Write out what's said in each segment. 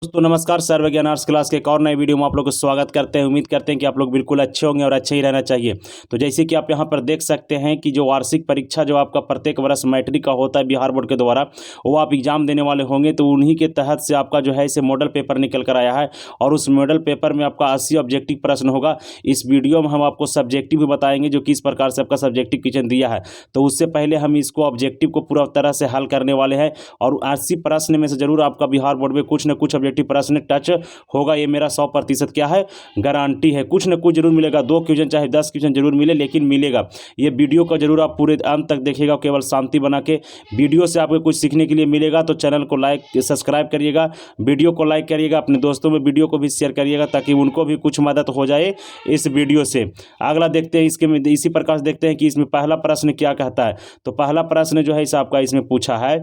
दोस्तों नमस्कार। सर्वज्ञान arts class के एक और नए वीडियो में आप लोग को स्वागत करते हैं। उम्मीद करते हैं कि आप लोग बिल्कुल अच्छे होंगे और अच्छे ही रहना चाहिए। तो जैसे कि आप यहां पर देख सकते हैं कि जो वार्षिक परीक्षा जो आपका प्रत्येक वर्ष मैट्रिक का होता है बिहार बोर्ड के द्वारा, वो आप एग्जाम देने वाले होंगे। तो उन्हीं के तहत से आपका जो है इसे मॉडल पेपर निकल कर आया है और उस मॉडल पेपर में आपका 80 ऑब्जेक्टिव प्रश्न होगा। इस वीडियो में हम आपको सब्जेक्टिव भी बताएंगे जो किस प्रकार से आपका सब्जेक्टिव क्वेश्चन दिया है। तो उससे पहले हम इसको ऑब्जेक्टिव को पूरा तरह से हल करने वाले हैं और 80 प्रश्न में से जरूर आपका बिहार बोर्ड में कुछ न कुछ ऑब्जेक्टिव प्रश्न टच होगा। ये मेरा 100% क्या है, गारंटी है। कुछ न कुछ जरूर मिलेगा, 2 क्वेश्चन चाहे 10 क्वेश्चन जरूर मिले, लेकिन मिलेगा। ये वीडियो का जरूर आप पूरे अंत तक देखिएगा, केवल शांति बना के। वीडियो से आपको कुछ सीखने के लिए मिलेगा। तो चैनल को लाइक सब्सक्राइब करिएगा, वीडियो को लाइक करिएगा, अपने दोस्तों में वीडियो को भी शेयर करिएगा ताकि उनको भी कुछ मदद हो जाए इस वीडियो से। अगला देखते हैं, इसके में इसी प्रकार से देखते हैं कि इसमें पहला प्रश्न क्या कहता है। तो पहला प्रश्न जो है इस आपका इसमें पूछा है,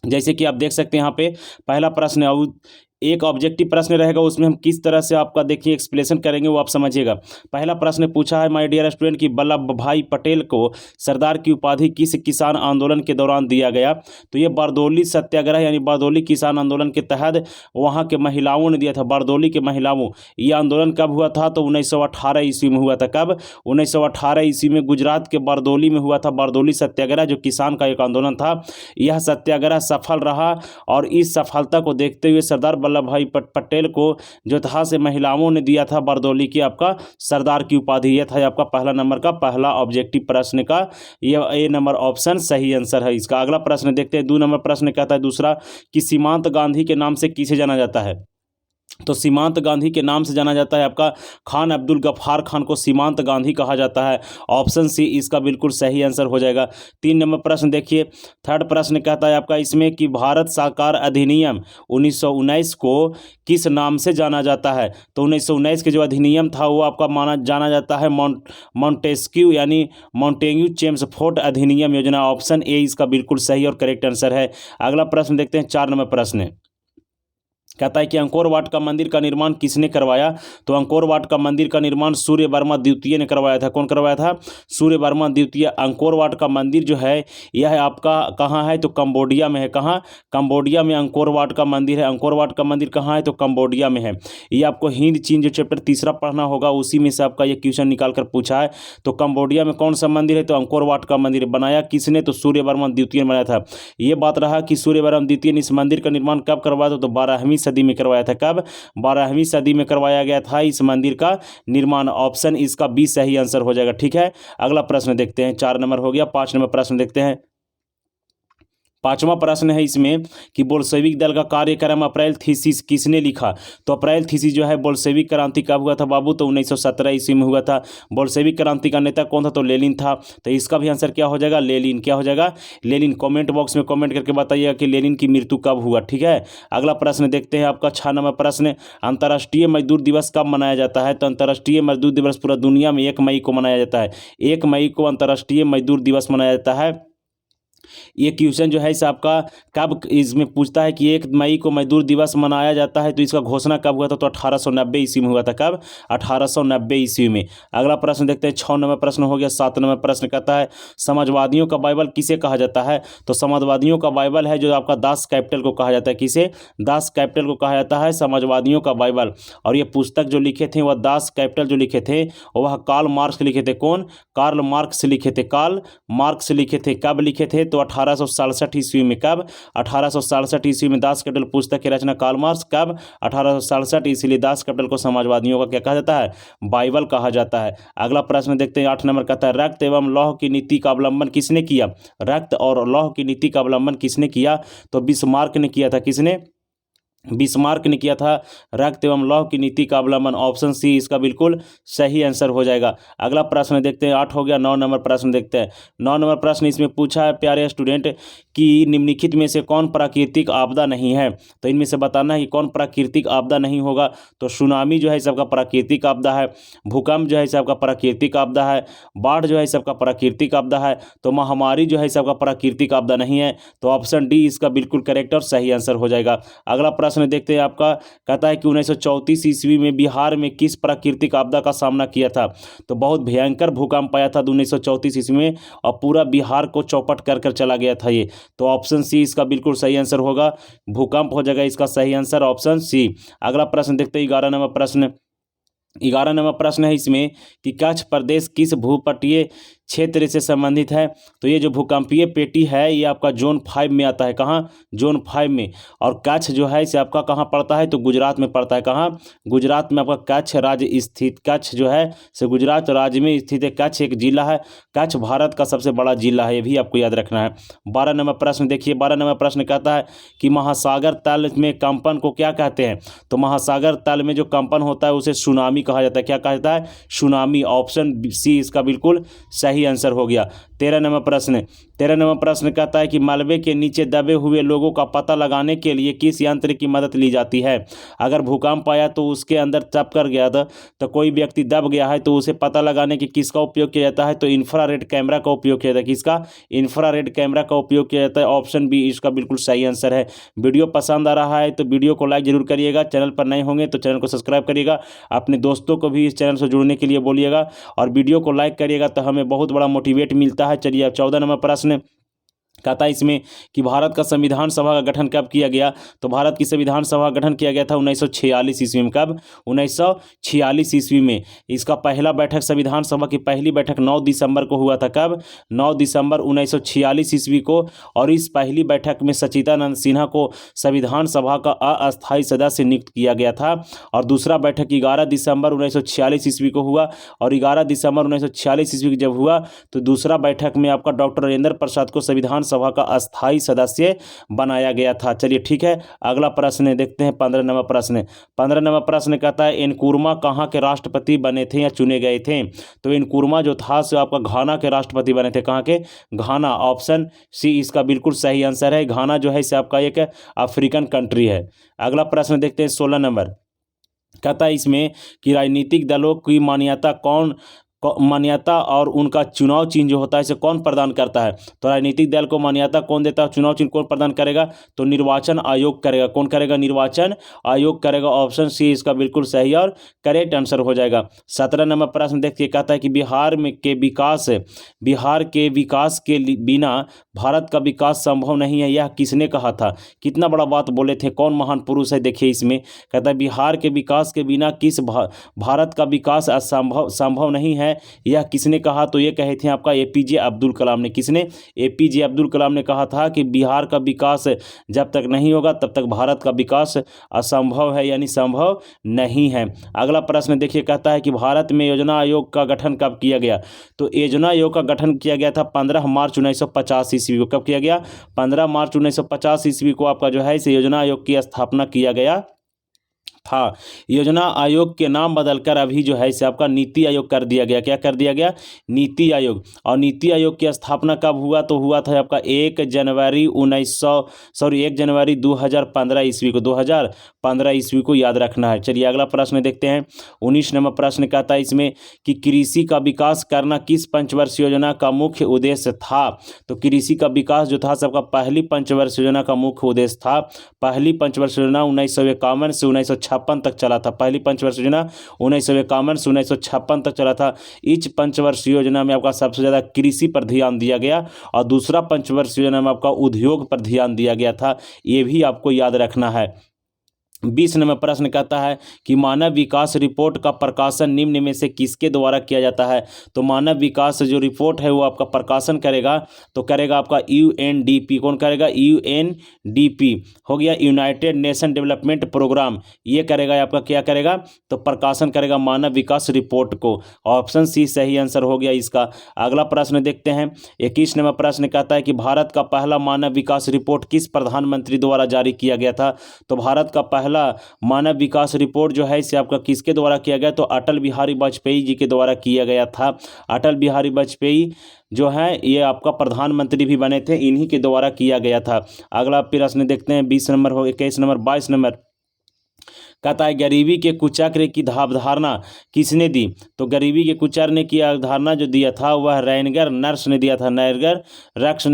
जैसे कि आप देख सकते हैं यहाँ पे पहला प्रश्न है। एक ऑब्जेक्टिव प्रश्न रहेगा, उसमें हम किस तरह से आपका देखिए एक्सप्लेनेशन करेंगे वो आप समझिएगा। पहला प्रश्न पूछा है, माय डियर स्टूडेंट, कि वल्लभ भाई पटेल को सरदार की उपाधि किस किसान आंदोलन के दौरान दिया गया। तो ये बारदौली सत्याग्रह यानी बारदौली किसान आंदोलन के तहत वहाँ के महिलाओं ने दिया था। बारदौली के महिलाओं, ये आंदोलन कब हुआ था? तो 1918 ईस्वी में हुआ था। कब? 1918 ईस्वी में गुजरात के बारदौली में हुआ था बारदौली सत्याग्रह, जो किसान का एक आंदोलन था। यह सत्याग्रह सफल रहा और इस सफलता को देखते हुए सरदार वल्लभ भाई पटेल को जो था से महिलाओं ने दिया था बारदौली की आपका सरदार की उपाधि। यह था आपका पहला नंबर का पहला ऑब्जेक्टिव प्रश्न का यह ए नंबर ऑप्शन सही आंसर है इसका। अगला प्रश्न देखते हैं। 2 नंबर प्रश्न कहता है दूसरा, कि सीमांत गांधी के नाम से किसे जाना जाता है। तो सीमांत गांधी के नाम से जाना जाता है आपका खान अब्दुल गफ्फार खान को सीमांत गांधी कहा जाता है। ऑप्शन सी इसका बिल्कुल सही आंसर हो जाएगा। 3 नंबर प्रश्न देखिए, थर्ड प्रश्न कहता है आपका इसमें कि भारत सरकार अधिनियम 1919 को किस नाम से जाना जाता है। तो 1919 के जो अधिनियम था वो आपका जाना जाता है मॉन्टेस्क्यू यानी मॉन्टेग्यू चेम्सफोर्ड अधिनियम योजना। ऑप्शन ए इसका बिल्कुल सही और करेक्ट आंसर है। अगला प्रश्न देखते हैं। 4 नंबर प्रश्न कहता है कि अंकोर वाट का मंदिर का निर्माण किसने करवाया। तो अंकोर वाट का मंदिर का निर्माण सूर्य वर्मा द्वितीय ने करवाया था। कौन करवाया था? सूर्य वर्मा द्वितीय। अंकोर वाट का मंदिर जो है यह आपका कहाँ है? तो कंबोडिया में है। कहाँ? कंबोडिया में अंकोर वाट का मंदिर है। अंकोर वाट का मंदिर कहाँ है? तो कंबोडिया में है। ये आपको हिंद चीन जो चैप्टर तीसरा पढ़ना होगा उसी में से आपका ये क्वेश्चन निकाल कर पूछा है। तो कंबोडिया में कौन सा मंदिर है? तो अंकोर वाट का मंदिर। बनाया किसने? तो सूर्य वर्मा द्वितीय ने बनाया था। ये बात रहा कि सूर्य वर्मा द्वितीय ने इस मंदिर का निर्माण कब करवाया था। तो 12वीं सदी में करवाया था। कब? 12वीं सदी में करवाया गया था इस मंदिर का निर्माण। ऑप्शन इसका बी सही आंसर हो जाएगा। ठीक है, अगला प्रश्न देखते हैं। 4 नंबर हो गया। 5 नंबर प्रश्न देखते हैं। 5वां प्रश्न है इसमें कि बोल्शेविक दल का कार्यक्रम अप्रैल थीसिस किसने लिखा। तो अप्रैल थीसिस जो है बोल्शेविक क्रांति कब हुआ था बाबू? तो 1917 ईस्वी में हुआ था। बोल्शेविक क्रांति का नेता कौन था? तो लेनिन था। तो इसका भी आंसर क्या हो जाएगा? लेनिन। क्या हो जाएगा? लेनिन। कमेंट बॉक्स में कमेंट करके बताइएगा कि लेनिन की मृत्यु कब हुआ। ठीक है, अगला प्रश्न देखते हैं आपका 6 नंबर प्रश्न, अंतर्राष्ट्रीय मजदूर दिवस कब मनाया जाता है। तो अंतर्राष्ट्रीय मजदूर दिवस पूरा दुनिया में 1 मई को मनाया जाता है। 1 मई को अंतर्राष्ट्रीय मजदूर दिवस मनाया जाता है। ये क्वेश्चन जो है इस आपका कब इसमें पूछता है कि 1 मई को मजदूर दिवस मनाया जाता है। तो इसका घोषणा कब हुआ था? तो 1890 ईस्वी में हुआ था। कब? 1890 ईस्वी में। अगला प्रश्न देखते हैं। 6 नंबर प्रश्न हो गया। 7 नंबर प्रश्न कहता है समाजवादियों का बाइबल किसे कहा जाता है। तो समाजवादियों का बाइबल है जो आपका दास कैपिटल को कहा जाता है। किसे? दास कैपिटल को कहा जाता है समाजवादियों का बाइबल। और ये पुस्तक जो लिखे थे वह दास कैपिटल जो लिखे थे वह कार्ल मार्क्स लिखे थे। कौन? कार्ल मार्क्स लिखे थे। कार्ल मार्क्स लिखे थे। कब लिखे थे? तो 1867 ईस्वी में। कब? 1867 ईस्वी में दास कैपिटल पुस्तक की रचना कार्ल मार्क्स। कब? 1867। इसलिए दास कैपिटल को समाजवादियों का क्या कहा जाता है? बाइबल कहा जाता है। अगला प्रश्न देखते हैं। 8 नंबर कहता है रक्त एवं लौह की नीति का अवलंबन किसने किया। रक्त और लौह की नीति का अवलंबन किसने किया। तो बिस्मार्क ने किया था। किसने? बिस्मार्क ने किया था रक्त एवं लौह की नीति का अवलंबन। ऑप्शन सी इसका बिल्कुल सही आंसर हो जाएगा। अगला प्रश्न देखते हैं। 8 हो गया। 9 नंबर प्रश्न देखते हैं। 9 नंबर प्रश्न इसमें पूछा है प्यारे स्टूडेंट कि निम्नलिखित में से कौन प्राकृतिक आपदा नहीं है। तो इनमें से बताना है कि कौन प्राकृतिक आपदा नहीं होगा। तो सुनामी जो है सबका प्राकृतिक आपदा है। भूकंप जो है सबका प्राकृतिक आपदा है। बाढ़ जो है सबका प्राकृतिक आपदा है। तो महामारी जो है सबका प्राकृतिक आपदा नहीं है। तो ऑप्शन डी इसका बिल्कुल करेक्ट और सही आंसर हो जाएगा। अगला प्रश्न प्रश्न देखते हैं आपका, कहता है कि 1934 ईस्वी में बिहार में किस प्राकृतिक आपदा का सामना किया था। तो बहुत भयंकर भूकंप आया था 1934 ईस्वी में और पूरा बिहार को चौपट कर कर चला गया था ये। तो ऑप्शन सी इसका बिल्कुल सही आंसर होगा, भूकंप हो जाएगा इसका सही आंसर ऑप्शन सी। अगला प्रश्न देखते हैं 11 नंबर प्रश्न। 11 नंबर प्रश्न है इसमें कि कच्छ प्रदेश किस भूपटीय क्षेत्र से संबंधित है। तो ये जो भूकंपीय पेटी है ये आपका जोन 5 में आता है। कहाँ? जोन 5 में। और कच्छ जो है इसे आपका कहाँ पड़ता है? तो गुजरात में पड़ता है। कहाँ? गुजरात में आपका कच्छ राज्य स्थित। कच्छ जो है से गुजरात राज्य में स्थित है। कच्छ एक जिला है। कच्छ भारत का सबसे बड़ा जिला है, ये भी आपको याद रखना है। 12 नंबर प्रश्न देखिए, 12 नंबर प्रश्न कहता है कि महासागर तल में कंपन को क्या कहते हैं। तो महासागर तल में जो कंपन होता है उसे सुनामी कहा जाता है। क्या कहता है? सुनामी। ऑप्शन सी इसका बिल्कुल सही आंसर हो गया। 13 नंबर प्रश्न। 13 नंबर प्रश्न कहता है कि मलबे के नीचे दबे हुए लोगों का पता लगाने के लिए किस यंत्र की मदद ली जाती है। अगर भूकंप आया तो उसके अंदर दब कर गया था, तो कोई व्यक्ति दब गया है तो उसे पता लगाने के किसका उपयोग किया जाता है। तो इंफ्रारेड कैमरा का उपयोग किया जाता है। किसका? इंफ्रारेड कैमरा का उपयोग किया जाता है। ऑप्शन बी इसका बिल्कुल सही आंसर है। वीडियो पसंद आ रहा है तो वीडियो को लाइक जरूर करिएगा। चैनल पर नए होंगे तो चैनल को सब्सक्राइब करिएगा। अपने दोस्तों को भी इस चैनल से जुड़ने के लिए बोलिएगा और वीडियो को लाइक करिएगा तो हमें बहुत बड़ा मोटिवेट मिलता है। चलिए अब 14 नंबर प्रश्न कहता है इसमें कि भारत का संविधान सभा का गठन कब किया गया। तो भारत की संविधान सभा का गठन किया गया था 1946 ईस्वी में। कब? 1946 ईस्वी में। इसका पहला बैठक, संविधान सभा की पहली बैठक 9 दिसंबर को हुआ था। कब? 9 दिसंबर 1946 ईस्वी को। और इस पहली बैठक में सच्चिदानंद सिन्हा को संविधान सभा का अस्थायी सदस्य नियुक्त किया गया था। और दूसरा बैठक 11 दिसंबर 1946 ईस्वी को हुआ। और 11 दिसंबर 1946 ईस्वी को जब हुआ तो दूसरा बैठक में आपका डॉक्टर राजेंद्र प्रसाद को संविधान सभा का अस्थायी सदस्य बनाया गया था। चलिए ठीक है, अगला प्रश्न देखते हैं 15 नंबर प्रश्न। 15 नंबर प्रश्न कहता है नकुरमा कहाँ के राष्ट्रपति बने थे या चुने गए थे। तो नकुरमा जो था सो आपका घाना के राष्ट्रपति बने थे। कहाँ के? घाना। ऑप्शन सी इसका बिल्कुल सही आंसर है। घाना जो है इसे आपका एक अफ्रीकन कंट्री है। अगला प्रश्न देखते हैं 16 नंबर। कहता है इसमें कि राजनीतिक दलों की मान्यता और उनका चुनाव चिन्ह जो होता है इसे कौन प्रदान करता है। तो राजनीतिक दल को मान्यता कौन देता है, चुनाव चिन्ह कौन प्रदान करेगा। तो निर्वाचन आयोग करेगा। कौन करेगा? निर्वाचन आयोग करेगा। ऑप्शन सी इसका बिल्कुल सही और करेक्ट आंसर हो जाएगा। 17 नंबर प्रश्न देखिए, कहता है कि बिहार के विकास के बिना भारत का विकास संभव नहीं है, यह किसने कहा था। कितना बड़ा बात बोले थे, कौन महान पुरुष है। देखिए इसमें कहता है बिहार के विकास के बिना भारत का विकास संभव नहीं है, यह किसने कहा। तो ये कहे थे आपका एपीजे अब्दुल कलाम ने। किसने? एपीजे अब्दुल कलाम ने कहा था कि बिहार का विकास जब तक नहीं होगा तब तक भारत का विकास असंभव है, यानी संभव नहीं है। अगला प्रश्न देखिए, कहता है कि भारत में योजना आयोग का गठन कब किया गया। तो योजना आयोग का गठन किया गया था 15 मार्च 1950 ईस्वी को। कब किया गया? 15 मार्च 1950 ईस्वी को आपका जो है इस योजना आयोग की स्थापना किया गया था। योजना आयोग के नाम बदलकर अभी जो है इसे आपका नीति आयोग कर दिया गया। क्या कर दिया गया? नीति आयोग। और नीति आयोग की स्थापना कब हुआ? तो हुआ था आपका 1 जनवरी 2015 ईस्वी को। 2015 ईस्वी को याद रखना है। चलिए अगला प्रश्न देखते हैं 19 नंबर प्रश्न कहता है इसमें कि कृषि का विकास करना किस पंचवर्षीय योजना का मुख्य उद्देश्य था। तो कृषि का विकास जो था सबका पहली पंचवर्षीय योजना का मुख्य उद्देश्य था। पहली पंचवर्षीय योजना 1951 से 1956 तक चला था। पहली पंचवर्षीय योजना 1951 से 1956 तक चला था। इस पंचवर्षीय योजना में आपका सबसे ज़्यादा कृषि पर ध्यान दिया गया और दूसरा पंचवर्षीय योजना में आपका उद्योग पर ध्यान दिया गया था। ये भी आपको याद रखना है। 20 नंबर प्रश्न कहता है कि मानव विकास रिपोर्ट का प्रकाशन निम्न में से किसके द्वारा किया जाता है। तो मानव विकास जो रिपोर्ट है वो आपका प्रकाशन करेगा तो करेगा आपका यूएनडीपी। कौन करेगा? यूएनडीपी हो गया, यूनाइटेड नेशन डेवलपमेंट प्रोग्राम। ये करेगा आपका क्या करेगा? तो प्रकाशन करेगा मानव विकास रिपोर्ट को। ऑप्शन सी सही आंसर हो गया इसका। अगला प्रश्न देखते हैं 21 नंबर प्रश्न कहता है कि भारत का पहला मानव विकास रिपोर्ट किस प्रधानमंत्री द्वारा जारी किया गया था। तो भारत का पहला मानव विकास रिपोर्ट जो है इसे आपका किसके द्वारा किया गया। तो अटल बिहारी वाजपेयी जी के द्वारा किया गया था। अटल बिहारी वाजपेयी जो है ये आपका प्रधानमंत्री भी बने थे, इन्हीं के द्वारा किया गया था। अगला प्रश्न देखते हैं 20 नंबर हो 21 नंबर 22 नंबर कहता है गरीबी के कुचक्र की अवधारणा किसने दी। तो गरीबी के कुचक्र की अवधारणा जो दिया था वह रैनगर नर्स ने दिया था। नर्स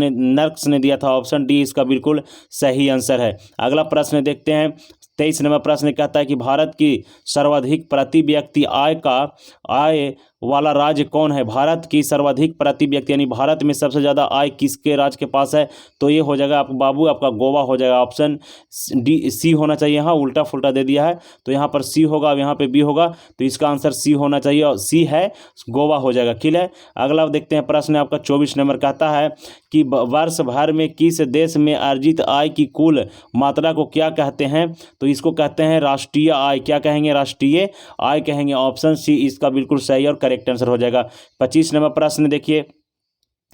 ने दिया था। ऑप्शन डी इसका बिल्कुल सही आंसर है। अगला प्रश्न देखते हैं 23 नंबर प्रश्न कहता है कि भारत की सर्वाधिक प्रति व्यक्ति आय वाला राज्य कौन है। भारत की सर्वाधिक प्रति व्यक्ति यानी भारत में सबसे ज़्यादा आय किसके राज्य के पास है, तो ये हो जाएगा आपका बाबू आपका गोवा हो जाएगा। ऑप्शन डी सी होना चाहिए, हाँ उल्टा फुल्टा दे दिया है तो यहाँ पर सी होगा, यहाँ पे बी होगा, तो इसका आंसर सी होना चाहिए और सी है, गोवा हो जाएगा। क्लियर है। अगला देखते हैं प्रश्न आपका 24 नंबर कहता है कि वर्ष भर में किस देश में अर्जित आय की कुल मात्रा को क्या कहते हैं, तो इसको कहते हैं राष्ट्रीय आय। क्या कहेंगे, राष्ट्रीय आय कहेंगे। ऑप्शन सी इसका बिल्कुल सही और करेक्ट आंसर हो जाएगा। 25 नंबर प्रश्न देखिए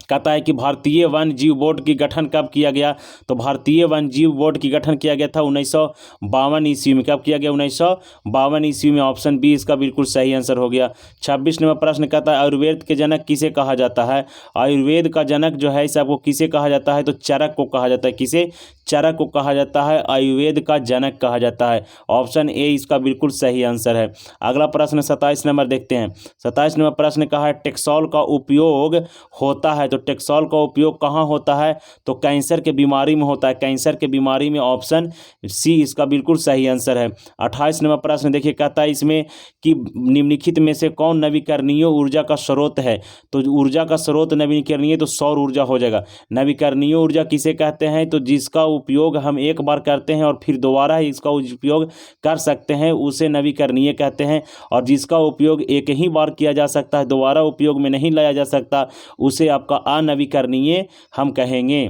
कहता है कि भारतीय वन जीव बोर्ड की गठन कब किया गया, तो भारतीय वन जीव बोर्ड की गठन किया गया था 1952 ईस्वी में। कब किया गया, 1952 ईस्वी में। ऑप्शन बी इसका बिल्कुल सही आंसर हो गया। 26 नंबर प्रश्न कहता है आयुर्वेद के जनक किसे कहा जाता है। आयुर्वेद का जनक जो है इसे आपको किसे कहा जाता है, तो चरक को कहा जाता है। किसे, चरक को कहा जाता है, आयुर्वेद का जनक कहा जाता है। ऑप्शन ए इसका बिल्कुल सही आंसर है। अगला प्रश्न 27 नंबर देखते हैं। 27 नंबर प्रश्न कहा है टेक्सोल का उपयोग होता है, तो टेक्सोल का उपयोग कहाँ होता है, तो कैंसर के बीमारी में होता है। कैंसर के बीमारी में। ऑप्शन सी इसका बिल्कुल सही आंसर है। 28 नंबर प्रश्न देखिए कहता है इसमें कि निम्नलिखित में से कौन नवीकरणीय ऊर्जा का स्रोत है, तो ऊर्जा का स्रोत नवीकरणीय तो सौर ऊर्जा हो जाएगा। नवीकरणीय ऊर्जा किसे कहते हैं, तो जिसका उपयोग हम एक बार करते हैं और फिर दोबारा ही इसका उपयोग कर सकते हैं उसे नवीकरणीय कहते हैं, और जिसका उपयोग एक ही बार किया जा सकता है दोबारा उपयोग में नहीं लाया जा सकता उसे आपका अनवीकरणीय हम कहेंगे।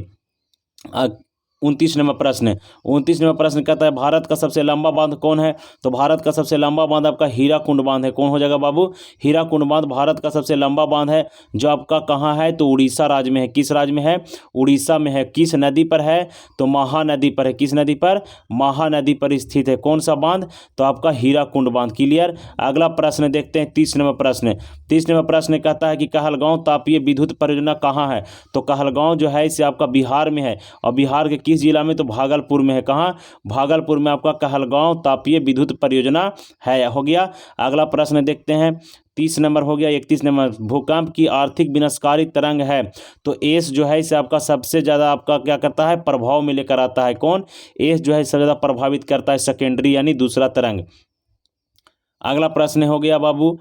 29 नंबर प्रश्न कहता है भारत का सबसे लंबा बांध कौन है, तो भारत का सबसे लंबा बांध आपका हीराकुंड बांध है। कौन हो जाएगा बाबू, हीराकुंड बांध भारत का सबसे लंबा बांध है, जो आपका कहाँ है, तो उड़ीसा राज्य में है। किस राज्य में है, उड़ीसा में है। किस नदी पर है, तो महानदी पर है। किस नदी पर, महानदी पर स्थित है। कौन सा बांध, तो आपका हीराकुंड बांध। क्लियर। अगला प्रश्न देखते हैं 30 नंबर प्रश्न। 30 नंबर प्रश्न कहता है कि कहलगांव तापीय विद्युत परियोजना कहाँ है, तो कहलगांव जो है इसे आपका बिहार में है, और बिहार के किस जिला में, तो भागलपुर में है। कहाँ, भागलपुर में आपका कहलगांव तापीय विद्युत परियोजना है। हो गया। अगला प्रश्न देखते हैं 30 नंबर हो गया। 31 नंबर भूकंप की आर्थिक विनाशकारी तरंग है, तो एस जो है इसे आपका सबसे ज़्यादा आपका क्या करता है, प्रभाव में लेकर आता है। कौन, एस जो है सबसे ज़्यादा प्रभावित करता है, सेकेंडरी यानी दूसरा तरंग। अगला प्रश्न हो गया बाबू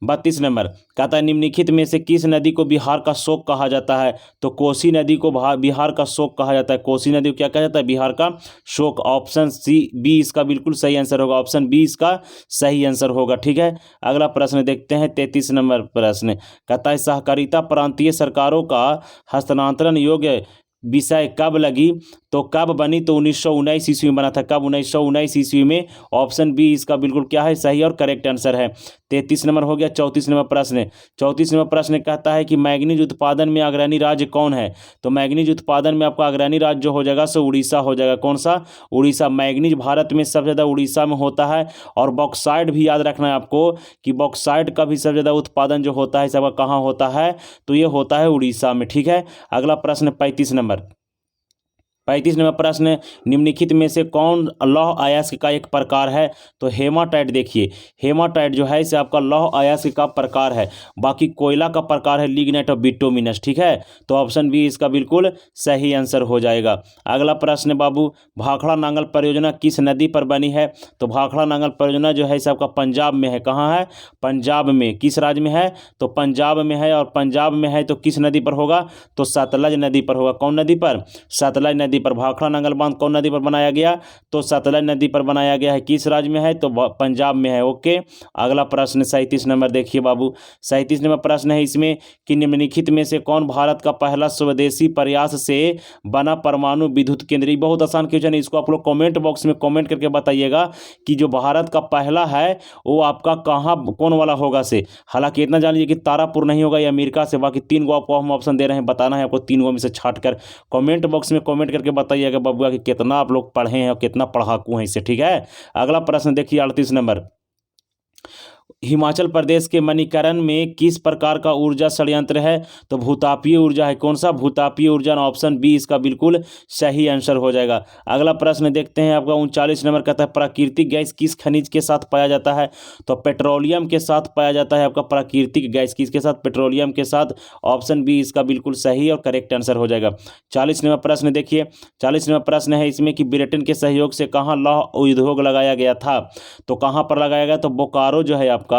32 नंबर कहता है निम्नलिखित में से किस नदी को बिहार का शोक कहा जाता है, तो कोसी नदी को बिहार का शोक कहा जाता है। कोसी नदी को क्या कहा जाता है, बिहार का शोक। ऑप्शन सी बी इसका बिल्कुल सही आंसर होगा। ऑप्शन बी इसका सही आंसर होगा। ठीक है। अगला प्रश्न देखते हैं 33 नंबर प्रश्न कहता है सहकारिता प्रांतीय सरकारों का हस्तांतरण योग्य विषय कब लगी, तो कब बनी, तो 1919 ईस्वी में बना था। कब, 1919 ईस्वी में। ऑप्शन बी इसका बिल्कुल क्या है, सही और करेक्ट आंसर है। 33 नंबर हो गया। 34 नंबर प्रश्न। 34 नंबर प्रश्न कहता है कि मैग्नीज उत्पादन में अग्रणी राज्य कौन है, तो मैग्नीज उत्पादन में आपका अग्रणी राज्य जो हो जाएगा सो उड़ीसा हो जाएगा। कौन सा, उड़ीसा। मैग्नीज भारत में सबसे ज़्यादा उड़ीसा में होता है, और बॉक्साइट भी याद रखना है आपको कि बॉक्साइट का भी सबसे ज़्यादा उत्पादन जो होता है सबका कहाँ होता है, तो ये होता है उड़ीसा में। ठीक है। अगला प्रश्न 35 नंबर प्रश्न निम्नलिखित में से कौन लौह अयस्क का एक प्रकार है, तो हेमाटाइट। देखिए हेमाटाइट जो है इसे आपका लौह अयस्क का प्रकार है, बाकी कोयला का प्रकार है लिग्नाइट और बिटुमिनस। ठीक है। तो ऑप्शन बी इसका बिल्कुल सही आंसर हो जाएगा। अगला प्रश्न बाबू भाखड़ा नांगल परियोजना किस नदी पर बनी है, तो भाखड़ा नांगल परियोजना जो है इसे आपका पंजाब में है। कहाँ है, पंजाब में। किस राज्य में है, तो पंजाब में है, और पंजाब में है तो किस नदी पर होगा, तो सतलज नदी पर होगा। कौन नदी पर, सतलज नदी पर। भाखड़ा नांगल बांध कौन नदी पर बनाया गया, तो सतलज नदी पर बनाया गया है। किस राज्य में है, तो पंजाब में है। ओके। अगला प्रश्न 37 नंबर देखिए बाबू। 37 नंबर प्रश्न है इसमें कि निम्नलिखित में से कौन भारत का पहला स्वदेशी प्रयास से बना परमाणु विद्युत केंद्र। बहुत आसान क्वेश्चन है, इसको आप लोग कमेंट बॉक्स में कमेंट करके बताइएगा कि जो भारत का पहला है वो आपका कहाँ कौन वाला होगा से। हालांकि इतना जान लीजिए कि तारापुर नहीं होगा, या अमेरिका से। बाकी 3 गो आपको हम ऑप्शन दे रहे हैं, बताना है आपको 3 गो में से छाट कर। कमेंट बॉक्स में कमेंट करके बताइएगा बबुआ कि कितना आप लोग पढ़े हैं और कितना पढ़ाकू हैं इससे। ठीक है। अगला प्रश्न देखिए 38 नंबर हिमाचल प्रदेश के मणिकरण में किस प्रकार का ऊर्जा संयंत्र है? तो भूतापीय ऊर्जा है। कौन सा? भूतापीय ऊर्जा। ऑप्शन बी इसका बिल्कुल सही आंसर हो जाएगा। अगला प्रश्न देखते हैं आपका 39 नंबर कहता है प्राकृतिक गैस किस खनिज के साथ पाया जाता है? तो पेट्रोलियम के साथ पाया जाता है आपका प्राकृतिक गैस। किसके साथ? पेट्रोलियम के साथ। ऑप्शन बी इसका बिल्कुल सही और करेक्ट आंसर हो जाएगा। 40 नंबर प्रश्न देखिए। 40 नंबर प्रश्न है इसमें कि ब्रिटेन के सहयोग से कहाँ लौह उद्योग लगाया गया था? तो कहाँ पर लगाया गया? तो बोकारो जो है आपका,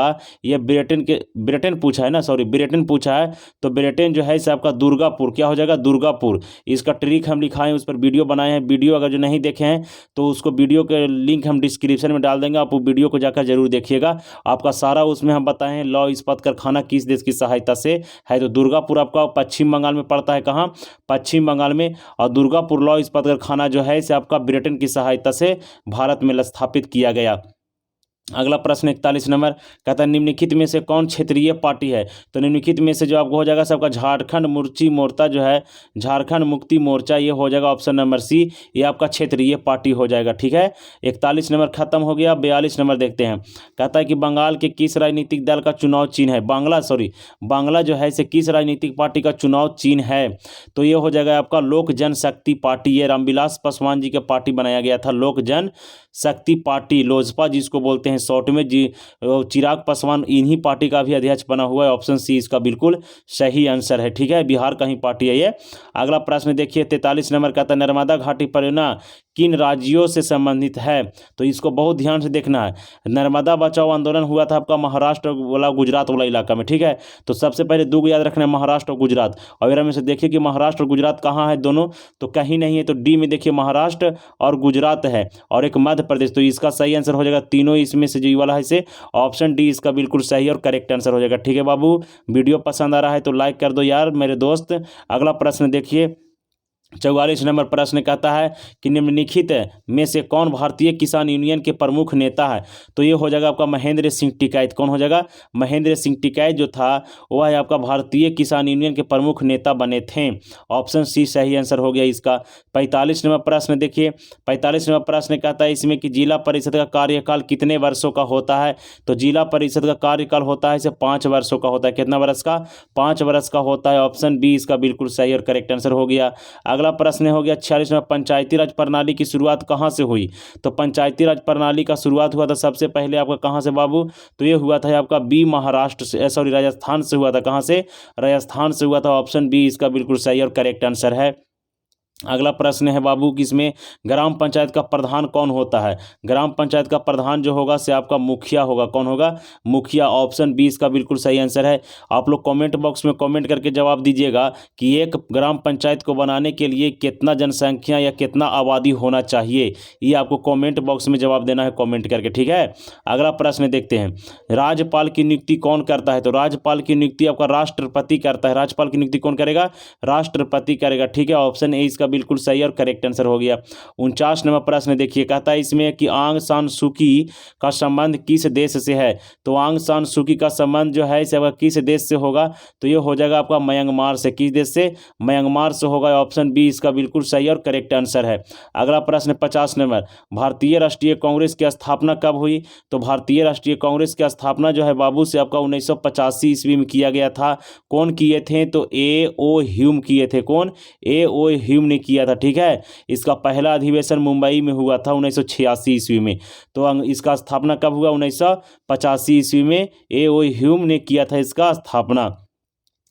ये ब्रिटेन पूछा है ना, सॉरी ब्रिटेन पूछा है। तो ब्रिटेन जो है इसे आपका दुर्गापुर, क्या हो जाएगा? दुर्गापुर। इसका ट्रिक हम लिखाए हैं, उस पर वीडियो बनाए हैं। वीडियो अगर जो नहीं देखे हैं तो उसको वीडियो के लिंक हम डिस्क्रिप्शन में डाल देंगे, आप वो वीडियो को जाकर जरूर देखिएगा। आपका सारा उसमें हम बताए हैं लौह इस्पात कारखाना किस देश की सहायता से है। तो दुर्गापुर आपका पश्चिम बंगाल में पड़ता है। कहाँ? पश्चिम बंगाल में। और दुर्गापुर लौह इस्पात कारखाना जो है इसे आपका ब्रिटेन की सहायता से भारत में स्थापित किया गया। अगला प्रश्न 41 नंबर कहता है निम्नलिखित में से कौन क्षेत्रीय पार्टी है? तो निम्नलिखित में से जो आपको हो जाएगा सबका झारखंड मुक्ति मोर्चा जो है, झारखंड मुक्ति मोर्चा, ये हो जाएगा ऑप्शन नंबर सी, ये आपका क्षेत्रीय पार्टी हो जाएगा। ठीक है, 41 नंबर खत्म हो गया। 42 नंबर देखते हैं। कहता है कि बंगाल के किस राजनीतिक दल का चुनाव चिन्ह है? बांग्ला जो है इसे किस राजनीतिक पार्टी का चुनाव चिन्ह है? तो ये हो जाएगा आपका लोक जनशक्ति पार्टी। ये रामविलास पासवान जी का पार्टी बनाया गया था, लोक जनशक्ति पार्टी, लोजपा जिसको बोलते हैं शॉर्ट में जी। चिराग पासवान इन्हीं पार्टी का भी अध्यक्ष बना हुआ है। ऑप्शन सी इसका बिल्कुल सही आंसर है। ठीक है, बिहार का ही पार्टी है ये। अगला प्रश्न देखिए 43 नंबर कहता है नर्मदा घाटी परियोजना किन राज्यों से संबंधित है? तो इसको बहुत ध्यान से देखना है। नर्मदा बचाओ आंदोलन हुआ था आपका महाराष्ट्र वाला, गुजरात वाला इलाका में। ठीक है, तो सबसे पहले दो याद रखना है, महाराष्ट्र और गुजरात। और में से देखिए कि महाराष्ट्र और गुजरात कहाँ है दोनों? तो कहीं नहीं है। तो डी में देखिए महाराष्ट्र और गुजरात है, और एक मध्य प्रदेश। तो इसका सही आंसर हो जाएगा तीनों इसमें से जो ये वाला है इसे ऑप्शन डी इसका बिल्कुल सही और करेक्ट आंसर हो जाएगा। ठीक है बाबू, वीडियो पसंद आ रहा है तो लाइक कर दो यार मेरे दोस्त। अगला प्रश्न देखिए 44 नंबर प्रश्न कहता है कि निम्नलिखित में से कौन भारतीय किसान यूनियन के प्रमुख नेता है? तो ये हो जाएगा आपका महेंद्र सिंह टिकैत। कौन हो जाएगा? महेंद्र सिंह टिकैत जो था वह है आपका भारतीय किसान यूनियन के प्रमुख नेता बने थे। ऑप्शन सी सही आंसर हो गया इसका। 45 नंबर प्रश्न देखिए। 45 नंबर प्रश्न कहता है इसमें कि जिला परिषद का कार्यकाल कितने वर्षों का होता है? तो जिला परिषद का कार्यकाल होता है इसे 5 वर्षों का होता है। कितना वर्ष का? 5 वर्ष का होता है। ऑप्शन बी इसका बिल्कुल सही और करेक्ट आंसर हो गया। अगला प्रश्न हो गया 46 में पंचायती राज प्रणाली की शुरुआत कहाँ से हुई? तो पंचायती राज प्रणाली का शुरुआत हुआ था सबसे पहले आपका कहाँ से बाबू? तो ये हुआ था आपका बी महाराष्ट्र से, सॉरी राजस्थान से हुआ था। कहाँ से? राजस्थान से हुआ था। ऑप्शन बी इसका बिल्कुल सही और करेक्ट आंसर है। अगला प्रश्न है बाबू किसमें ग्राम पंचायत का प्रधान कौन होता है? ग्राम पंचायत का प्रधान जो होगा से आपका मुखिया होगा। कौन होगा? मुखिया। ऑप्शन बी इसका बिल्कुल सही आंसर है। आप लोग कमेंट बॉक्स में कमेंट करके जवाब दीजिएगा कि एक ग्राम पंचायत को बनाने के लिए कितना जनसंख्या या कितना आबादी होना चाहिए, ये आपको कॉमेंट बॉक्स में जवाब देना है कॉमेंट करके। ठीक है, अगला प्रश्न देखते हैं। राज्यपाल की नियुक्ति कौन करता है? तो राज्यपाल की नियुक्ति आपका राष्ट्रपति करता है। राज्यपाल की नियुक्ति कौन करेगा? राष्ट्रपति करेगा। ठीक है, ऑप्शन ए इसका बिल्कुल सही और करेक्ट आंसर हो गया। 49 नंबर प्रश्न देखिए। कहता है इसमें कि आंग सान सूकी का संबंध किस देश से है? तो आंग सान सूकी का संबंध जो है इसे किस देश से होगा? तो ये हो जाएगा आपका म्यांमार से। किस देश से? म्यांमार से होगा। ऑप्शन बी इसका बिल्कुल सही और करेक्ट आंसर है। अगला प्रश्न 50 नंबर भारतीय राष्ट्रीय कांग्रेस की स्थापना कब हुई? तो भारतीय राष्ट्रीय कांग्रेस की स्थापना जो है बाबू से आपका 1985 ईस्वी में किया गया था। कौन किए थे? तो ए ओ ह्यूम किए थे। कौन? ए ओ ह्यूम ने किया था। ठीक है, इसका पहला अधिवेशन मुंबई में हुआ था 1986 ईस्वी में। तो इसका स्थापना कब हुआ? 1985 ईस्वी में ए ओ ह्यूम ने किया था इसका स्थापना।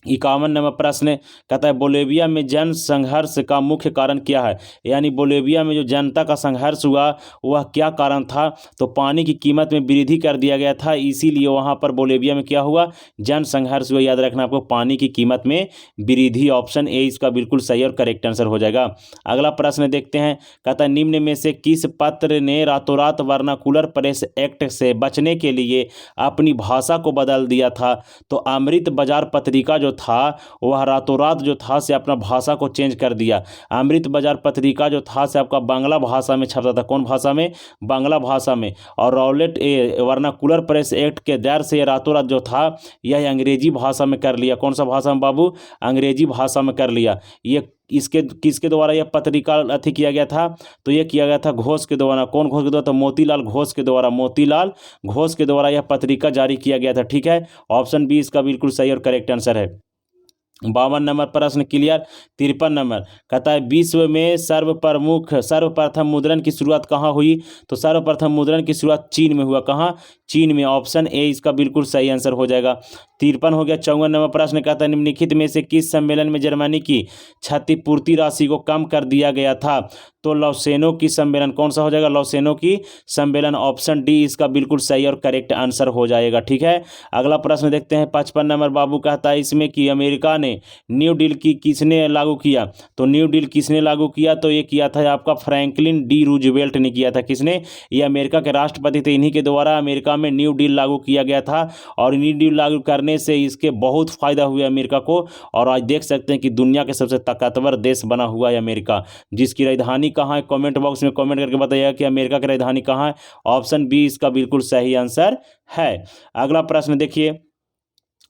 51 नंबर प्रश्न कहता है बोलेविया में जन संघर्ष का मुख्य कारण क्या है? यानी बोलेविया में जो जनता का संघर्ष हुआ वह क्या कारण था? तो पानी की कीमत में वृद्धि कर दिया गया था, इसीलिए वहां पर बोलेविया में क्या हुआ? जन संघर्ष हुआ। याद रखना आपको, पानी की कीमत में वृद्धि। ऑप्शन ए इसका बिल्कुल सही और करेक्ट आंसर हो जाएगा। अगला प्रश्न देखते हैं। कहता है निम्न में से किस पत्र ने रातों रात वर्नाकुलर प्रेस एक्ट से बचने के लिए अपनी भाषा को बदल दिया था? तो अमृत बाजार पत्रिका जो था वह रातों रात जो था से अपना भाषा को चेंज कर दिया। अमृत बाजार पत्रिका जो था से आपका बांग्ला भाषा में छपता था। कौन भाषा में? बांग्ला भाषा में। और रॉलेट वर्नाकुलर प्रेस एक्ट के दर से रातों रात जो था यह अंग्रेजी भाषा में कर लिया। कौन सा भाषा में बाबू? अंग्रेजी भाषा में कर लिया। ये इसके किसके द्वारा यह पत्रिका अथी किया गया था? तो यह किया गया था घोष के द्वारा। कौन घोष के द्वारा? तो मोतीलाल घोष के द्वारा, मोतीलाल घोष के द्वारा यह पत्रिका जारी किया गया था। ठीक है, ऑप्शन बी इसका बिल्कुल सही और करेक्ट आंसर है। 52 नंबर प्रश्न क्लियर। 53 नंबर कहता है विश्व में सर्वप्रथम मुद्रण की शुरुआत कहाँ हुई? तो सर्वप्रथम मुद्रण की शुरुआत चीन में हुआ। कहाँ? चीन में। ऑप्शन ए इसका बिल्कुल सही आंसर हो जाएगा। 53 हो गया। 54 नंबर प्रश्न कहता है निम्नलिखित में से किस सम्मेलन में जर्मनी की क्षतिपूर्ति राशि को कम कर दिया गया था? तो लौसेनो की सम्मेलन। कौन सा हो जाएगा? लौसेनो की सम्मेलन। ऑप्शन डी इसका बिल्कुल सही और करेक्ट आंसर हो जाएगा। ठीक है, अगला प्रश्न देखते हैं। 55 नंबर बाबू कहता है इसमें कि अमेरिका ने न्यू डील की किसने लागू किया? तो न्यू डील किसने लागू किया? तो ये किया था आपका फ्रैंकलिन डी रूजवेल्ट ने किया था। किसने? ये अमेरिका के राष्ट्रपति थे, इन्हीं के द्वारा अमेरिका में न्यू डील लागू किया गया था। और न्यू डील लागू करने से इसके बहुत फायदा हुआ अमेरिका को। और आज देख सकते हैं कि दुनिया के सबसे ताकतवर देश बना हुआ है अमेरिका। जिसकी राजधानी कहाँ है? कमेंट बॉक्स में कमेंट करके बताइएगा कि अमेरिका की राजधानी कहाँ है। ऑप्शन बी इसका बिल्कुल सही आंसर है। अगला प्रश्न देखिए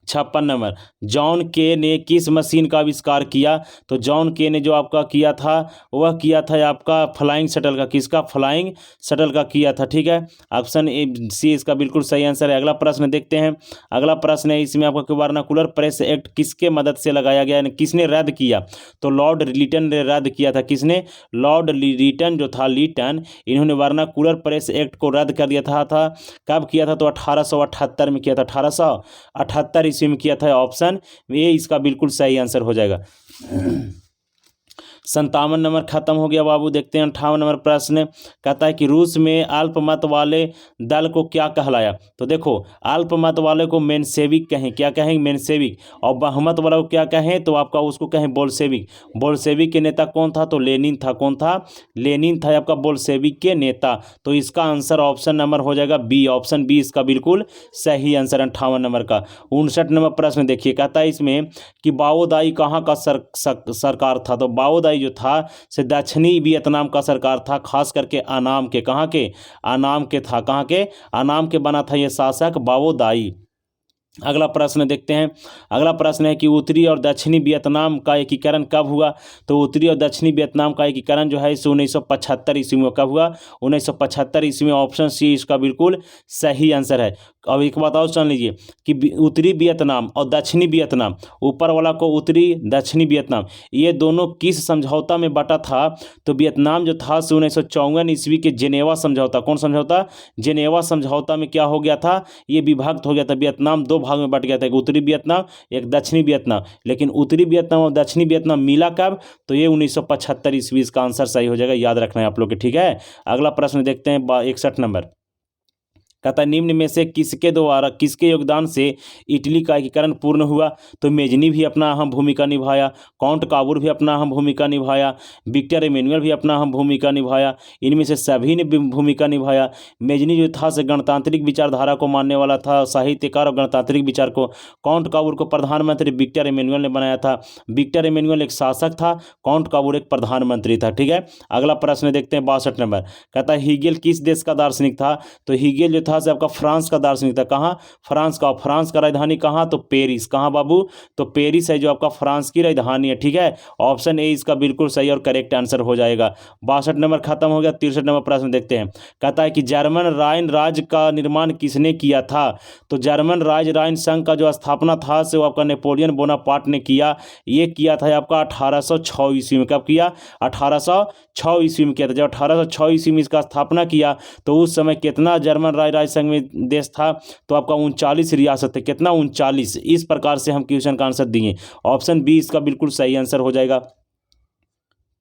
56 नंबर जॉन के ने किस मशीन का आविष्कार किया? तो जॉन के ने जो आपका किया था वह किया था आपका फ्लाइंग शटल का। किसका? फ्लाइंग शटल का किया था। ठीक है, ऑप्शन ए सी इसका बिल्कुल सही आंसर है। अगला प्रश्न देखते हैं। अगला प्रश्न है इसमें आपका वर्नाकुलर प्रेस एक्ट किसके मदद से लगाया गया, किसने रद्द किया? तो लॉर्ड लिटन ने रद्द किया था। किसने? लॉर्ड लिटन जो था, लिटन, इन्होंने वर्नाकुलर प्रेस एक्ट को रद्द कर दिया था। कब किया था? तो 1878 में किया था। 1878 ईस्वी में किया था। ऑप्शन ए इसका बिल्कुल सही आंसर हो जाएगा। 57 नंबर खत्म हो गया बाबू। देखते हैं 58 नंबर प्रश्न कहता है कि रूस में अल्पमत वाले दल को क्या कहलाया? तो देखो अल्पमत वाले को मेंशेविक कहें। क्या कहें? मेंशेविक। और बहुमत वाला को क्या कहें? तो आपका उसको कहें बोल्शेविक। बोल्शेविक के नेता कौन था? तो लेनिन था। कौन था? लेनिन था आपका बोल्शेविक के नेता। तो इसका आंसर ऑप्शन नंबर हो जाएगा बी। ऑप्शन बी इसका बिल्कुल सही आंसर 58 नंबर का। 59 नंबर प्रश्न देखिए कहता है इसमें कि बाओदाई कहाँ का सरकार था? तो बाओदाई जो था से दक्षिणी वियतनाम का सरकार था, खास करके अनाम के। कहाँ के? अनाम के था। कहाँ के? अनाम के बना था यह शासक बाओदाई। अगला प्रश्न देखते हैं। अगला प्रश्न है कि उत्तरी और दक्षिणी वियतनाम का एकीकरण कब हुआ? तो उत्तरी और दक्षिणी वियतनाम का एकीकरण जो है इसे 1975 ईस्वी में। कब हुआ? 1975 ईस्वी में। ऑप्शन सी इसका बिल्कुल सही आंसर है। अब एक बात और सुन लीजिए कि उत्तरी वियतनाम और दक्षिणी वियतनाम, ऊपर वाला को उत्तरी, दक्षिणी वियतनाम, ये दोनों किस समझौता में बटा था? तो वियतनाम जो था 1954 ईस्वी के जेनेवा समझौता। कौन समझौता? जेनेवा समझौता में क्या हो गया था? ये विभक्त हो गया था। वियतनाम दो भाग में बट गया था, एक उत्तरी वियतनाम, एक दक्षिणी वियतनाम। लेकिन उत्तरी वियतनाम और दक्षिणी वियतनाम मिला कब? तो ये 1975 ईस्वी। इसका आंसर सही हो जाएगा, याद रखना है आप लोग के। ठीक है, अगला प्रश्न देखते हैं 61 नंबर कहता है निम्न में से किसके द्वारा, किसके योगदान से इटली का एकीकरण पूर्ण हुआ? तो मेजनी भी अपना अहम भूमिका निभाया, काउंट काबूर भी अपना अहम भूमिका निभाया, विक्टर एमेनुअल भी अपना अहम भूमिका निभाया। इनमें से सभी ने भूमिका निभाया। मेजनी जो था से गणतांत्रिक विचारधारा को मानने वाला था, साहित्यकार और गणतांत्रिक विचार को। काउंट काबूर को प्रधानमंत्री विक्टर एमेनुअल ने बनाया था। विक्टर एमेनुअल एक शासक था, काउंट काबूर एक प्रधानमंत्री था। ठीक है, अगला प्रश्न देखते हैं 62 नंबर कहता है हीगेल किस देश का दार्शनिक था? तो हीगेल जो था से आपका फ्रांस का दार्शनिक था। कहाँ? फ्रांस का। फ्रांस का राजधानी कहाँ? तो पेरिस। कहाँ बाबू? तो पेरिस है जो आपका फ्रांस की राजधानी है। ठीक है, ऑप्शन ए इसका बिल्कुल सही और करेक्ट आंसर हो जाएगा। 62 नंबर खत्म हो गया। 63 नंबर प्रश्न देखते हैं कहता है कि जर्मन राइन राज्य का निर्माण किसने किया था? तो जर्मन राज्य राइन संघ का जो स्थापना था से वो आपका नेपोलियन बोनापार्ट ने किया। ये किया था आपका 1806 ईस्वी में। कब किया? 1806 ईस्वी में किया था। जब 1806 ईस्वी में इसका स्थापना किया तो उस समय कितना जर्मन राज्य संघ में देश था? तो आपका 39 रियासत है। कितना? 39। इस प्रकार से हम क्वेश्चन का आंसर दिए। ऑप्शन बी इसका बिल्कुल सही आंसर हो जाएगा।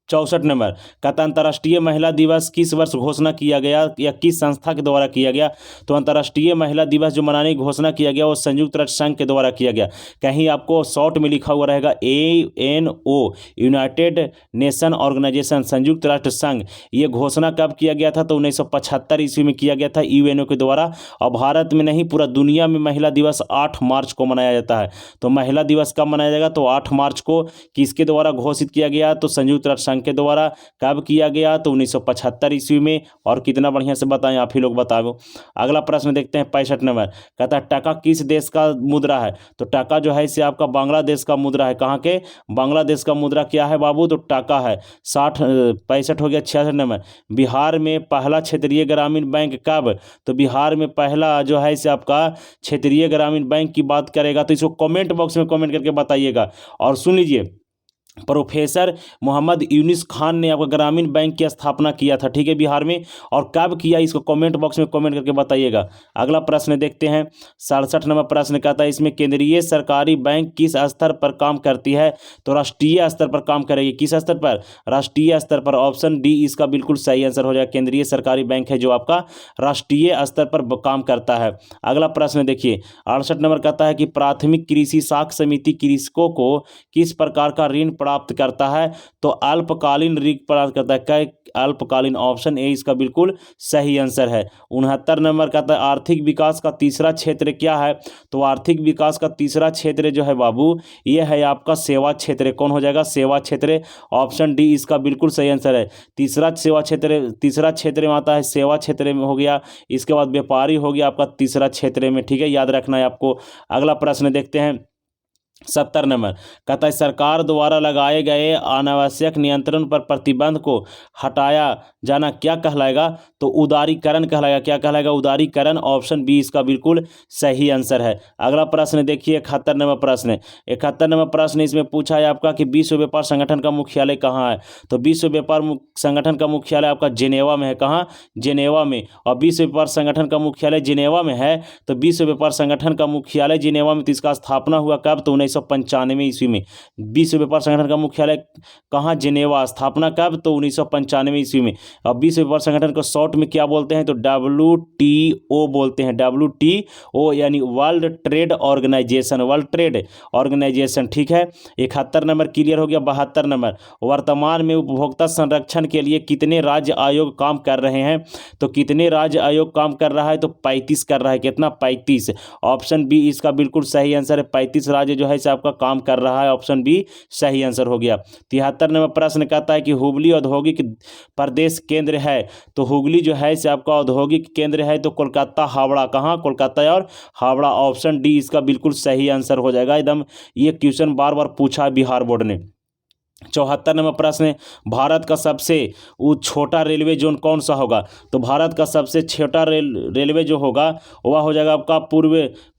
64 नंबर कहता अंतर्राष्ट्रीय महिला दिवस किस वर्ष घोषणा किया गया या किस संस्था के द्वारा किया गया? तो अंतर्राष्ट्रीय महिला दिवस जो मनाने की घोषणा किया गया वो संयुक्त राष्ट्र संघ के द्वारा किया गया। कहीं आपको शॉर्ट में लिखा हुआ रहेगा ANO, यूनाइटेड नेशन ऑर्गेनाइजेशन, संयुक्त राष्ट्र संघ। ये घोषणा कब किया गया था? तो 1975 ईस्वी में किया गया था UNO के द्वारा। और भारत में नहीं पूरा दुनिया में महिला दिवस 8 मार्च को मनाया जाता है। तो महिला दिवस कब मनाया जाएगा? तो 8 मार्च को। किसके द्वारा घोषित किया गया? तो संयुक्त राष्ट्र संघ संघ के द्वारा। कब किया गया? तो 1975 ईस्वी में। और कितना बढ़िया से बताएं, आप ही लोग बताओ। अगला प्रश्न देखते हैं 65 नंबर। कहता है टका किस देश का मुद्रा है? तो टका जो है इसे आपका बांग्लादेश का मुद्रा है। कहाँ के? बांग्लादेश का मुद्रा क्या है बाबू? तो टका है। 65 हो गया। 66 नंबर। बिहार में पहला क्षेत्रीय ग्रामीण बैंक कब? तो बिहार में पहला जो है इसे आपका क्षेत्रीय ग्रामीण बैंक की बात करेगा तो इसको कमेंट बॉक्स में कमेंट करके बताइएगा। और सुन लीजिए, प्रोफेसर मोहम्मद यूनिस खान ने आपका ग्रामीण बैंक की स्थापना किया था, ठीक है, बिहार में। और कब किया इसको कमेंट बॉक्स में कमेंट करके बताइएगा। अगला प्रश्न देखते हैं 67 नंबर प्रश्न कहता है इसमें केंद्रीय सरकारी बैंक किस स्तर पर काम करती है? तो राष्ट्रीय स्तर पर काम करेगी। किस स्तर पर? राष्ट्रीय स्तर पर। ऑप्शन डी इसका बिल्कुल सही आंसर हो जाएगा। केंद्रीय सरकारी बैंक है जो आपका राष्ट्रीय स्तर पर काम करता है। अगला प्रश्न देखिए 68 नंबर कहता है कि प्राथमिक कृषि साख समिति कृषकों को किस प्रकार का ऋण प्राप्त करता है? तो अल्पकालीन ऋण प्राप्त करता है। क्या? अल्पकालीन। ऑप्शन ए इसका बिल्कुल सही आंसर है। 69 नंबर कहता है आर्थिक विकास का तीसरा क्षेत्र क्या है? तो आर्थिक विकास का तीसरा क्षेत्र जो है बाबू ये है आपका सेवा क्षेत्र। कौन हो जाएगा? सेवा क्षेत्र। ऑप्शन डी इसका बिल्कुल सही आंसर है। तीसरा क्षेत्र में आता है सेवा क्षेत्र में हो गया। इसके बाद व्यापारी हो गया आपका तीसरा क्षेत्र में, ठीक है, याद रखना है आपको। अगला प्रश्न देखते हैं 70 नंबर कहता है सरकार द्वारा लगाए गए अनावश्यक नियंत्रण पर प्रतिबंध को हटाया जाना क्या कहलाएगा? तो उदारीकरण कहलाएगा। क्या कहलाएगा? उदारीकरण। ऑप्शन बी इसका बिल्कुल सही आंसर है। अगला प्रश्न देखिए 71 नंबर प्रश्न। 71 नंबर प्रश्न इसमें पूछा है आपका कि विश्व व्यापार संगठन का मुख्यालय कहाँ है? तो विश्व व्यापार संगठन का मुख्यालय आपका जेनेवा में है। कहाँ? जेनेवा में। और विश्व व्यापार संगठन का मुख्यालय जेनेवा में है तो विश्व व्यापार संगठन का मुख्यालय जेनेवा में, तो इसका स्थापना हुआ कब? तो 1995 ईस्वी में। विश्व व्यापार संगठन का मुख्यालय कहाँ? जेनेवा। स्थापना कब? तो 1995 ईस्वी में। अब विश्व व्यापार संगठन को शॉर्ट में क्या बोलते हैं? तो WTO बोलते हैं। WTO यानी world trade organisation. World trade organisation, ठीक है। 71 नंबर क्लियर हो गया। 72 नंबर वर्तमान में उपभोक्ता संरक्षण के लिए कितने राज्य आयोग काम कर रहे हैं? तो कितने राज्य आयोग काम कर रहा है? तो 35 कर रहा है। कितना? 35। ऑप्शन बी इसका बिल्कुल सही आंसर है। 35 राज्य जो है इसे आपका काम कर रहा है। ऑप्शन बी सही आंसर हो गया। 73 नंबर प्रश्न कहता है कि हुगली औद्योगिक प्रदेश केंद्र है। तो हुगली जो है इसे आपका औद्योगिक केंद्र है तो कोलकाता हावड़ा। कहाँ? कोलकाता और हावड़ा। ऑप्शन डी इसका बिल्कुल सही आंसर हो जाएगा एकदम। ये क्वेश्चन बार बार पूछा है बिहार बोर्ड ने। 74 नंबर प्रश्न भारत का सबसे छोटा रेलवे जोन कौन सा होगा? तो भारत का सबसे छोटा रेलवे जो होगा वह हो जाएगा आपका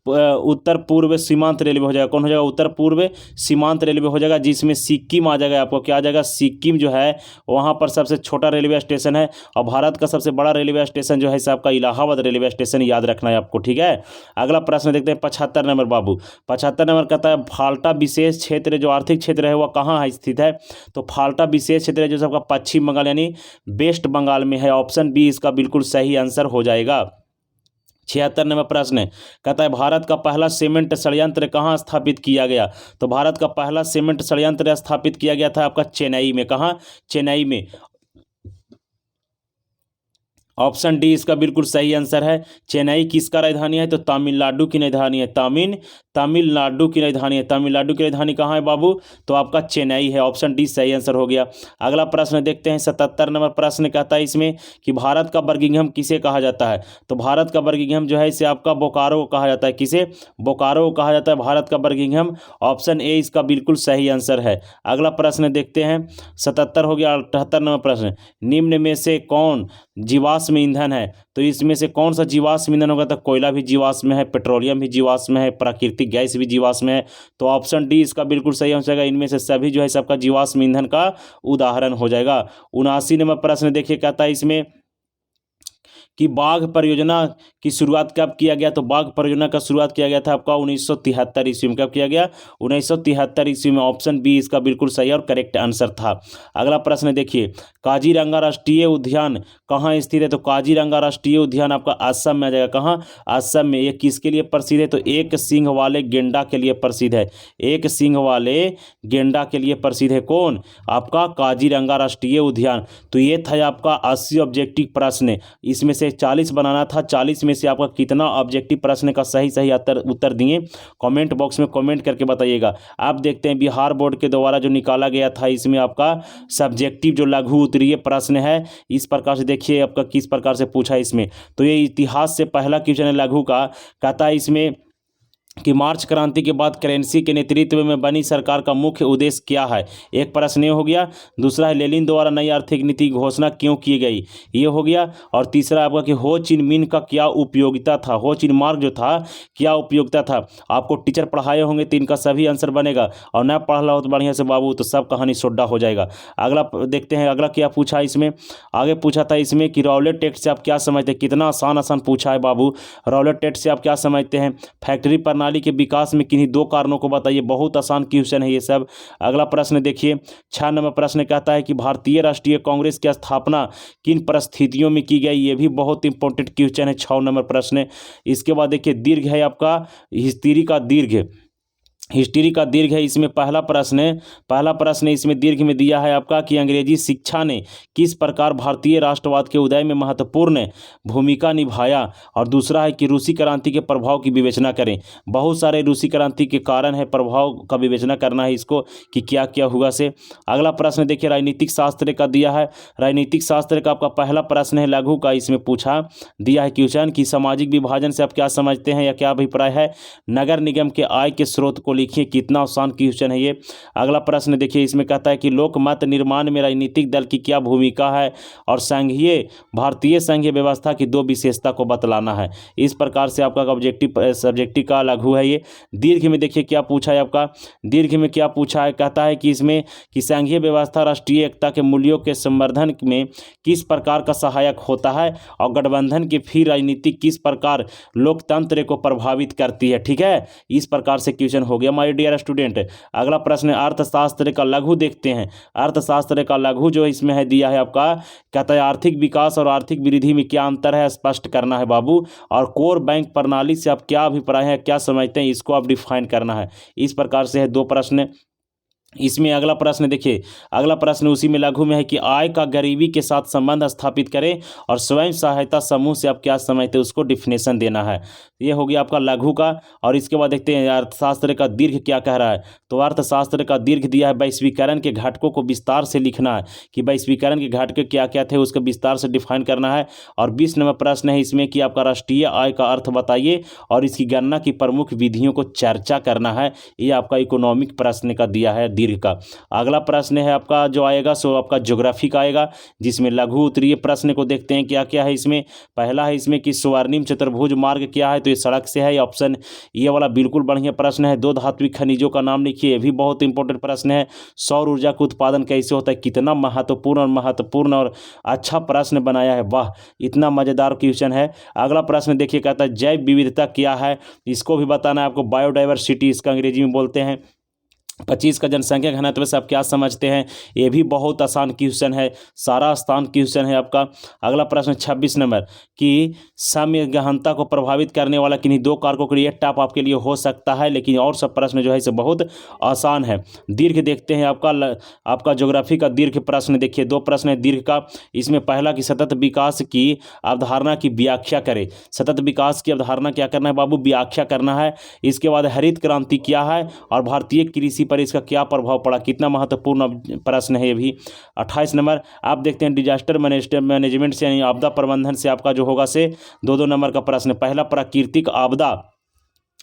उत्तर पूर्व सीमांत रेलवे हो जाएगा। कौन हो जाएगा? उत्तर पूर्व सीमांत रेलवे हो जाएगा, जिसमें सिक्किम आ जाएगा। आपको क्या आ जाएगा? सिक्किम जो है वहाँ पर सबसे छोटा रेलवे स्टेशन है। और भारत का सबसे बड़ा रेलवे स्टेशन जो है इसे आपका इलाहाबाद रेलवे स्टेशन याद रखना है आपको, ठीक है। अगला प्रश्न देखते हैं 75 नंबर बाबू। 75 नंबर कहता है फाल्टा विशेष क्षेत्र जो आर्थिक क्षेत्र है वह कहाँ स्थित है? तो फाल्टा विशेष क्षेत्र जो आपका पश्चिम बंगाल यानी वेस्ट बंगाल में है। ऑप्शन बी इसका बिल्कुल सही आंसर हो जाएगा। 76 नंबर प्रश्न कहता है भारत का पहला सीमेंट संयंत्र कहाँ स्थापित किया गया? तो भारत का पहला सीमेंट संयंत्र स्थापित किया गया था आपका चेन्नई में। कहाँ? चेन्नई में। ऑप्शन डी इसका बिल्कुल सही आंसर है। चेन्नई किसका राजधानी है? तो तमिलनाडु की राजधानी है। तमिलनाडु की राजधानी है। तमिलनाडु की राजधानी कहाँ है बाबू? तो आपका चेन्नई है। ऑप्शन डी सही आंसर हो गया। अगला प्रश्न देखते हैं 77 नंबर प्रश्न कहता है इसमें कि भारत का बर्मिंघम किसे कहा जाता है? तो भारत का बर्मिंघम जो है इसे आपका बोकारो को कहा जाता है। किसे? बोकारो को कहा जाता है भारत का बर्मिंघम। ऑप्शन ए इसका बिल्कुल सही आंसर है। अगला प्रश्न देखते हैं 77 हो गया। 78 नंबर प्रश्न निम्न में से कौन जीवाश्म ईंधन है? तो इसमें से कौन सा जीवाश्म ईंधन होगा? तो कोयला भी जीवाश्म है, पेट्रोलियम भी जीवाश्म है, प्राकृतिक गैस भी जीवाश्म है। तो ऑप्शन डी इसका बिल्कुल सही हो जाएगा। इनमें से सभी जो है सबका जीवाश्म ईंधन का उदाहरण हो जाएगा। 79 नंबर प्रश्न देखिए कहता है इसमें कि बाघ परियोजना की शुरुआत कब किया गया? तो बाघ परियोजना का शुरुआत किया गया था आपका 1973 ईस्वी में। कब किया गया? 1973 ईस्वी में। ऑप्शन बी इसका बिल्कुल सही और करेक्ट आंसर था। अगला प्रश्न देखिए काजीरंगा राष्ट्रीय उद्यान कहाँ स्थित है? तो काजीरंगा राष्ट्रीय उद्यान आपका असम में आ जाएगा। कहाँ? असम में। ये किसके लिए प्रसिद्ध है? तो एक सींग वाले गेंडा के लिए प्रसिद्ध है। एक सींग वाले गेंडा के लिए प्रसिद्ध है। कौन? आपका काजीरंगा राष्ट्रीय उद्यान। तो ये था आपका 80 ऑब्जेक्टिव प्रश्न। इसमें से 40 बनाना था, 40 में से आपका कितना ऑब्जेक्टिव प्रश्न का सही उत्तर दिए, कमेंट बॉक्स में कमेंट करके बताइएगा। आप देखते हैं बिहार बोर्ड के द्वारा जो निकाला गया था, इसमें आपका सब्जेक्टिव जो लघु उत्तरीय प्रश्न है, इस प्रकार से देखिए आपका किस प्रकार से पूछा है इसमें। तो ये इतिहास से पहला क्वेश्चन है लघु का। कहता है इसमें कि मार्च क्रांति के बाद करेंसी के नेतृत्व में बनी सरकार का मुख्य उद्देश्य क्या है। एक प्रश्न ये हो गया। दूसरा है लेनिन द्वारा नई आर्थिक नीति की घोषणा क्यों की गई, ये हो गया। और तीसरा आपका कि हो चिन मिन का क्या उपयोगिता था, हो चिन मार्ग जो था क्या उपयोगिता था। आपको टीचर पढ़ाए होंगे तो इनका सभी आंसर बनेगा, और न पढ़ लो तो बढ़िया से बाबू तो सब कहानी सोड्डा हो जाएगा। अगला देखते हैं, अगला क्या पूछा इसमें। आगे पूछा था इसमें कि रॉलेट टेक्स्ट से आप क्या समझते हैं। कितना आसान पूछा है बाबू। रॉलेट टेक्स्ट से आप क्या समझते हैं। फैक्ट्री प्रणाली के विकास में किन्हीं 2 कारणों को बताइए। बहुत आसान क्वेश्चन है ये सब। अगला प्रश्न देखिए, 6 नंबर प्रश्न कहता है कि भारतीय राष्ट्रीय कांग्रेस की स्थापना किन परिस्थितियों में की गई। ये भी बहुत इंपॉर्टेंट क्वेश्चन है, 6 नंबर प्रश्न। इसके बाद देखिए दीर्घ है आपका हिस्ट्री का दीर्घ है। इसमें पहला प्रश्न इसमें दीर्घ में दिया है आपका कि अंग्रेजी शिक्षा ने किस प्रकार भारतीय राष्ट्रवाद के उदय में महत्वपूर्ण भूमिका निभाया। और दूसरा है कि रूसी क्रांति के प्रभाव की विवेचना करें। बहुत सारे रूसी क्रांति के कारण है, प्रभाव का विवेचना करना है इसको कि क्या क्या हुआ से। अगला प्रश्न देखिए राजनीतिक शास्त्र का दिया है। राजनीतिक शास्त्र का आपका पहला प्रश्न है लघु का। इसमें पूछा दिया है क्वेश्चन कि सामाजिक विभाजन से आप क्या समझते हैं या क्या अभिप्राय है। नगर निगम के आय के स्रोत को लिखिए। कितना आसान क्वेश्चन है ये। अगला प्रश्न देखिए, इसमें कहता है कि लोकमत निर्माण में राजनीतिक दल की क्या भूमिका है। और भारतीय संघीय व्यवस्था की 2 विशेषता को बतलाना है। इस प्रकार से आपका ऑब्जेक्टिव सब्जेक्टिव का लघु है ये। दीर्घ में देखिए क्या पूछा है आपका। दीर्घ में क्या पूछा है, कहता है कि इसमें कि संघीय व्यवस्था राष्ट्रीय एकता के मूल्यों के संवर्धन में किस प्रकार का सहायक होता है। और गठबंधन की फिर राजनीति किस प्रकार लोकतंत्र को प्रभावित करती है। ठीक है, इस प्रकार से क्वेश्चन हो गया माय डियर स्टूडेंट। अगला प्रश्न अर्थशास्त्र का लघु देखते हैं। अर्थशास्त्र का लघु जो इसमें है दिया है आपका, कहता है आर्थिक विकास और आर्थिक वृद्धि में क्या अंतर है स्पष्ट करना है बाबू। और कोर बैंक प्रणाली से आप क्या अभिप्राय है, क्या समझते हैं, इसको आप डिफाइन करना है। इस प्रकार से है 2 प्रश्न इसमें। अगला प्रश्न देखिए, अगला प्रश्न उसी में लघु में है कि आय का गरीबी के साथ संबंध स्थापित करें। और स्वयं सहायता समूह से आप क्या समझते हैं, उसको डिफिनेशन देना है। ये हो गया आपका लघु का। और इसके बाद देखते हैं अर्थशास्त्र का दीर्घ क्या कह रहा है। तो अर्थशास्त्र का दीर्घ दिया है वैश्वीकरण के घटकों को विस्तार से लिखना है कि वैश्वीकरण के घटक क्या क्या थे, उसको विस्तार से डिफाइन करना है। और 20 नंबर प्रश्न है इसमें कि आपका राष्ट्रीय आय का अर्थ बताइए और इसकी गणना की प्रमुख विधियों को चर्चा करना है। ये आपका इकोनॉमिक प्रश्न का दिया है दीर्घ का। अगला प्रश्न है आपका जो आएगा सो आपका ज्योग्राफी का आएगा, जिसमें लघु उत्तरीय प्रश्न को देखते हैं क्या क्या है इसमें। पहला है इसमें कि स्वर्णिम चतुर्भुज मार्ग क्या है, तो ये सड़क से है। ऑप्शन ये वाला बिल्कुल बढ़िया प्रश्न है। 2 धात्विक खनिजों का नाम लिखिए, ये भी बहुत इंपॉर्टेंट प्रश्न है। सौर ऊर्जा का उत्पादन कैसे होता है। कितना महत्वपूर्ण और अच्छा प्रश्न बनाया है, वाह, इतना मजेदार क्वेश्चन है। अगला प्रश्न देखिए, कहता है जैव विविधता क्या है, इसको भी बताना है आपको। बायोडाइवर्सिटी इसका अंग्रेजी में बोलते हैं। 25 का जनसंख्या घनत्व से आप क्या समझते हैं, ये भी बहुत आसान क्वेश्चन है, सारा स्थान क्वेश्चन है आपका। अगला प्रश्न 26 नंबर कि समय गहनता को प्रभावित करने वाला किन्हीं 2 कारकों के लिए टॉप आपके लिए हो सकता है, लेकिन और सब प्रश्न जो है इसे बहुत आसान है। दीर्घ देखते हैं आपका ज्योग्राफी का दीर्घ प्रश्न देखिए, 2 प्रश्न है दीर्घ का। इसमें पहला कि सतत विकास की अवधारणा की व्याख्या करें। सतत विकास की अवधारणा क्या करना है बाबू, व्याख्या करना है। इसके बाद हरित क्रांति क्या है और भारतीय कृषि पर इसका क्या प्रभाव पड़ा। कितना महत्वपूर्ण प्रश्न है ये भी। 28 नंबर आप देखते हैं डिजास्टर मैनेजमेंट से यानी आपदा प्रबंधन से आपका जो होगा से 2-2 नंबर का प्रश्न। पहला प्राकृतिक आपदा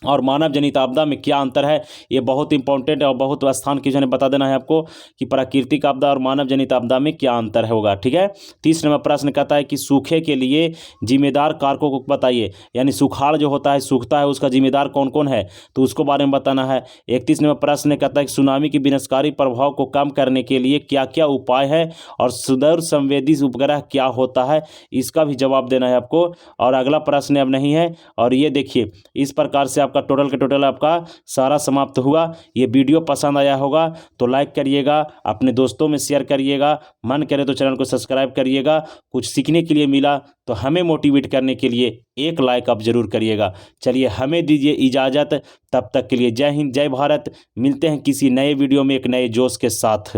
और मानव जनित आपदा में क्या अंतर है, ये बहुत इंपॉर्टेंट है और बहुत स्थान की बता देना है आपको कि प्राकृतिक आपदा और मानव जनित आपदा में क्या अंतर होगा। ठीक है। 30 नंबर प्रश्न कहता है कि सूखे के लिए जिम्मेदार कारकों को बताइए, यानी सुखाड़ जो होता है सूखता है उसका जिम्मेदार कौन कौन है, तो उसको बारे में बताना है। 31 नंबर प्रश्न कहता है कि सुनामी के विनाशकारी प्रभाव को कम करने के लिए क्या क्या उपाय है और सुदूर संवेदी उपग्रह क्या होता है, इसका भी जवाब देना है आपको। और अगला प्रश्न अब नहीं है। और ये देखिए इस प्रकार से आपका टोटल के टोटल आपका सारा समाप्त हुआ। ये वीडियो पसंद आया होगा तो लाइक करिएगा, अपने दोस्तों में शेयर करिएगा, मन करे तो चैनल को सब्सक्राइब करिएगा। कुछ सीखने के लिए मिला तो हमें मोटिवेट करने के लिए एक लाइक आप जरूर करिएगा। चलिए हमें दीजिए इजाज़त, तब तक के लिए जय हिंद जय भारत। मिलते हैं किसी नए वीडियो में एक नए जोश के साथ।